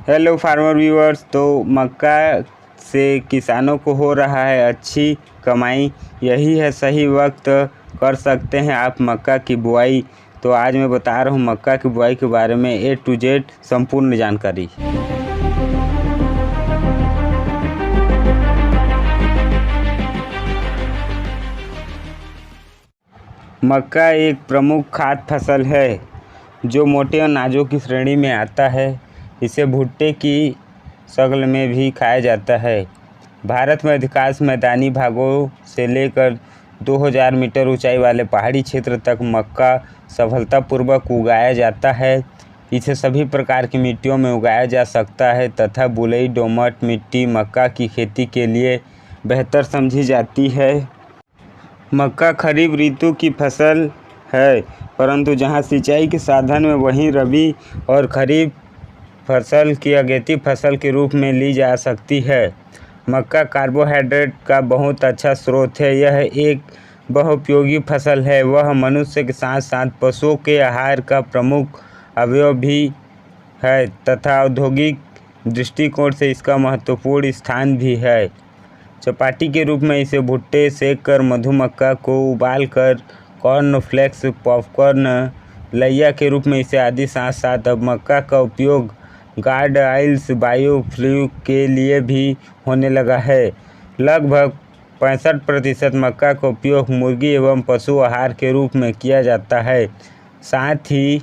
Hello farmer viewers. तो मक्का से किसानों को हो रहा है अच्छी कमाई। यही है सही वक्त, कर सकते हैं आप मक्का की बुआई। तो आज मैं बता रहा हूँ मक्का की बुआई के बारे में A to Z संपूर्ण जानकारी। मक्का एक प्रमुख खाद्य फसल है जो मोटे अनाजों की श्रेणी में आता है। इसे भुट्टे की शक्ल में भी खाया जाता है। भारत में अधिकांश मैदानी भागों से लेकर 2000 मीटर ऊंचाई वाले पहाड़ी क्षेत्र तक मक्का सफलतापूर्वक उगाया जाता है। इसे सभी प्रकार की मिट्टियों में उगाया जा सकता है तथा बलुई दोमट मिट्टी मक्का की खेती के लिए बेहतर समझी जाती है। मक्का खरीफ ऋतु की फसल है, परंतु जहां सिंचाई के साधन में वहीं रबी और खरीफ फसल की अगेती फसल के रूप में ली जा सकती है। मक्का कार्बोहाइड्रेट का बहुत अच्छा स्रोत है। यह एक बहुउपयोगी फसल है। वह मनुष्य के साथ साथ पशुओं के आहार का प्रमुख अवयव भी है तथा औद्योगिक दृष्टिकोण से इसका महत्वपूर्ण स्थान भी है। चपाती के रूप में इसे भुट्टे सेक कर, मधुमक्खा को उबालकर, कॉर्नफ्लेक्स, पॉपकॉर्न, लैया के रूप में इसे आदि साथ साथ अब मक्का का उपयोग गार्ड ऑयल्स बायोफ्यूल के लिए भी होने लगा है। लगभग 65% मक्का का उपयोग मुर्गी एवं पशु आहार के रूप में किया जाता है। साथ ही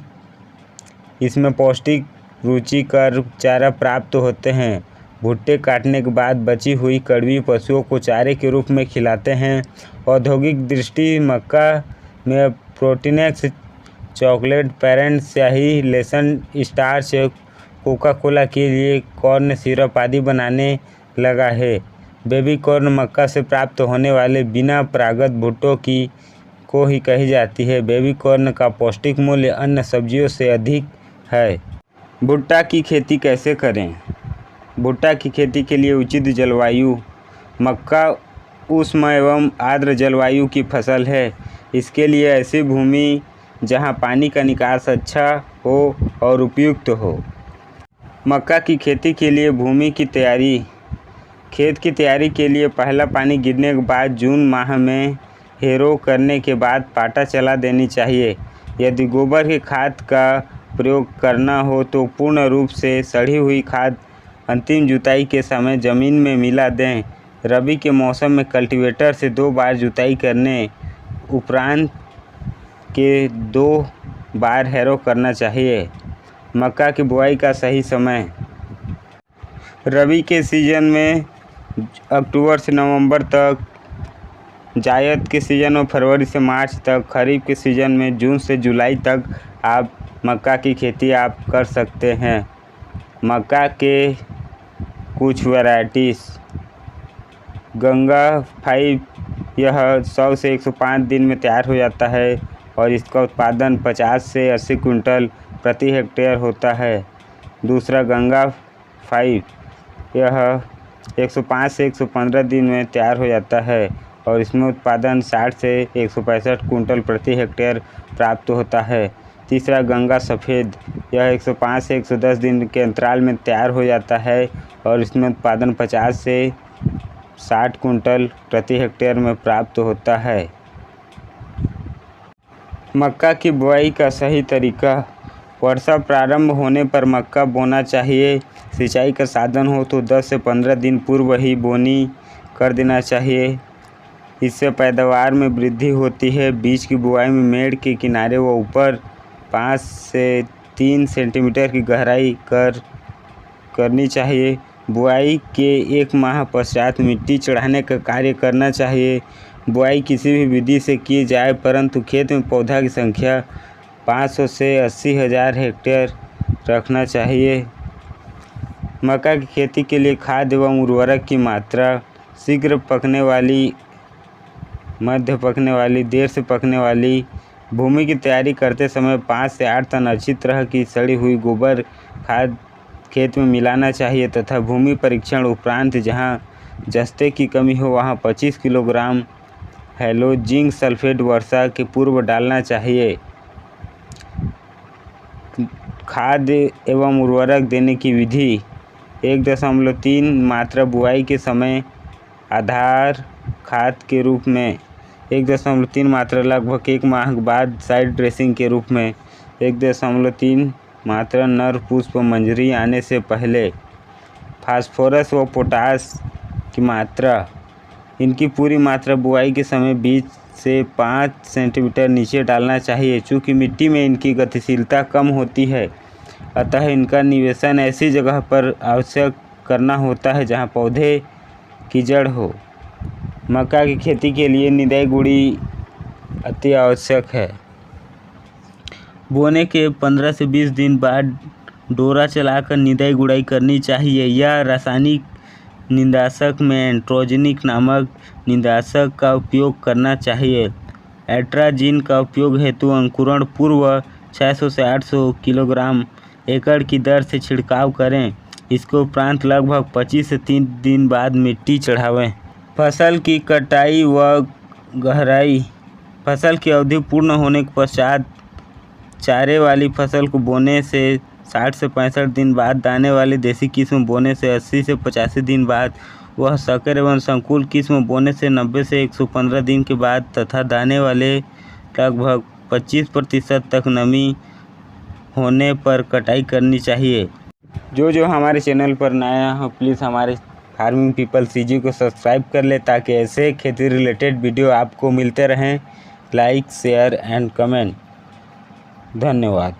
इसमें पौष्टिक रुचिकर चारा प्राप्त होते हैं। भुट्टे काटने के बाद बची हुई कड़वी पशुओं को चारे के रूप में खिलाते हैं। औद्योगिक दृष्टि मक्का में प्रोटीनेक्स, चॉकलेट, पैरेंट स्याही, लेसन स्टार्च, कोका कोला के लिए कॉर्न सिरप आदि बनाने लगा है। बेबी कॉर्न मक्का से प्राप्त होने वाले बिना परागत भुट्टों की को ही कही जाती है। बेबी कॉर्न का पौष्टिक मूल्य अन्य सब्जियों से अधिक है। भुट्टा की खेती कैसे करें? भुट्टा की खेती के लिए उचित जलवायु। मक्का उष्ण एवं आर्द्र जलवायु की फसल है। इसके लिए ऐसी भूमि जहां पानी का निकास अच्छा हो और उपयुक्त हो। मक्का की खेती के लिए भूमि की तैयारी। खेत की तैयारी के लिए पहला पानी गिरने के बाद जून माह में हेरो करने के बाद पाटा चला देनी चाहिए। यदि गोबर के खाद का प्रयोग करना हो तो पूर्ण रूप से सड़ी हुई खाद अंतिम जुताई के समय ज़मीन में मिला दें। रबी के मौसम में कल्टीवेटर से 2 बार जुताई करने उपरांत के 2 बार हैरो करना चाहिए। मक्का की बुआई का सही समय। रबी के सीज़न में अक्टूबर से नवंबर तक, जायद के सीज़न में फरवरी से मार्च तक, खरीफ के सीज़न में जून से जुलाई तक आप मक्का की खेती आप कर सकते हैं। मक्का के कुछ वैरायटीज़। गंगा 5, यह 100 से 105 दिन में तैयार हो जाता है और इसका उत्पादन 50 से 80 कुंटल प्रति हेक्टेयर होता है। दूसरा गंगा 5, यह 105 से 115 दिन में तैयार हो जाता है और इसमें उत्पादन 60 से 165 कुंटल प्रति हेक्टेयर प्राप्त होता है। तीसरा गंगा सफ़ेद, यह 105 से 110 दिन के अंतराल में तैयार हो जाता है और इसमें उत्पादन 50 से 60 कुंटल प्रति हेक्टेयर में प्राप्त होता है। मक्का की बुआई का सही तरीका। वर्षा प्रारंभ होने पर मक्का बोना चाहिए। सिंचाई का साधन हो तो 10 से 15 दिन पूर्व ही बोनी कर देना चाहिए। इससे पैदावार में वृद्धि होती है। बीज की बुआई में मेड़ के किनारे व ऊपर 5 से 3 सेंटीमीटर की गहराई करनी चाहिए। बुआई के 1 माह पश्चात मिट्टी चढ़ाने का कार्य करना चाहिए। बुआई किसी भी विधि से की जाए, परंतु खेत में पौधा की संख्या 500 से 80,000 हेक्टेयर रखना चाहिए। मक्का की खेती के लिए खाद एवं उर्वरक की मात्रा। शीघ्र पकने वाली, मध्य पकने वाली, देर से पकने वाली। भूमि की तैयारी करते समय 5 से 8 टन अच्छी तरह की सड़ी हुई गोबर खाद खेत में मिलाना चाहिए तथा भूमि परीक्षण उपरांत जहां जस्ते की कमी हो वहां 25 किलोग्राम हैलो जिंक सल्फेट वर्षा के पूर्व डालना चाहिए। खाद एवं उर्वरक देने की विधि। 1.3 मात्रा बुआई के समय आधार खाद के रूप में, 1.3 मात्रा लगभग 1 माह बाद साइड ड्रेसिंग के रूप में, 1.3 मात्रा नर पुष्प मंजरी आने से पहले। फास्फोरस व पोटास की मात्रा, इनकी पूरी मात्रा बुआई के समय बीज से 5 सेंटीमीटर नीचे डालना चाहिए। चूँकि मिट्टी में इनकी गतिशीलता कम होती है, अतः इनका निवेशन ऐसी जगह पर आवश्यक करना होता है जहाँ पौधे की जड़ हो। मक्का की खेती के लिए निदाई गुड़ी अति आवश्यक है। बोने के 15 से 20 दिन बाद डोरा चलाकर निदाई गुड़ाई करनी चाहिए। यह रासायनिक निंदाशक में एंट्रोजनिक नामक निंदाशक का उपयोग करना चाहिए। एट्राजिन का उपयोग हेतु अंकुरण पूर्व 600 से 800 किलोग्राम एकड़ की दर से छिड़काव करें। इसके उपरांत लगभग 25 से 30 दिन बाद मिट्टी चढ़ावें। फसल की कटाई व गहराई, फसल की अवधि पूर्ण होने के पश्चात चारे वाली फसल को बोने से 60 से 65 दिन बाद, दाने वाली देसी किस्म बोने से 80 से 85 दिन बाद, वह संकर एवं संकुल किस्म बोने से 90 से 115 दिन के बाद तथा दाने वाले लगभग 25% तक नमी होने पर कटाई करनी चाहिए। जो हमारे चैनल पर नया हो प्लीज़ हमारे फार्मिंग पीपल सीजी को सब्सक्राइब कर ले ताकि ऐसे खेती रिलेटेड वीडियो आपको मिलते रहें। Like, share and comment. धन्यवाद।